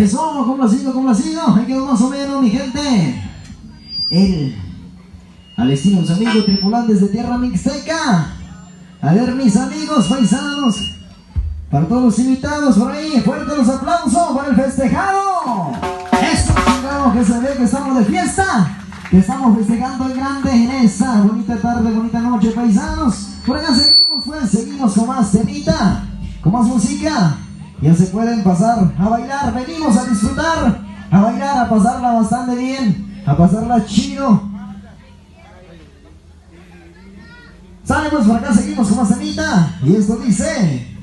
Eso, ¿cómo la sigo? Ahí quedó más o menos, mi gente. Al estilo de los amigos tripulantes de Tierra Mixteca. A ver, mis amigos paisanos, para todos los invitados por ahí, fuertes los aplausos para el festejado. Eso, chingado, que se ve que estamos de fiesta, que estamos festejando en grande en esa bonita tarde, bonita noche, paisanos. Por acá seguimos, pues, seguimos con más temita, con más música. Ya se pueden pasar a bailar, venimos a disfrutar, a bailar, a pasarla bastante bien, a pasarla chido. Sale, pues, por acá seguimos con más temita, y esto dice...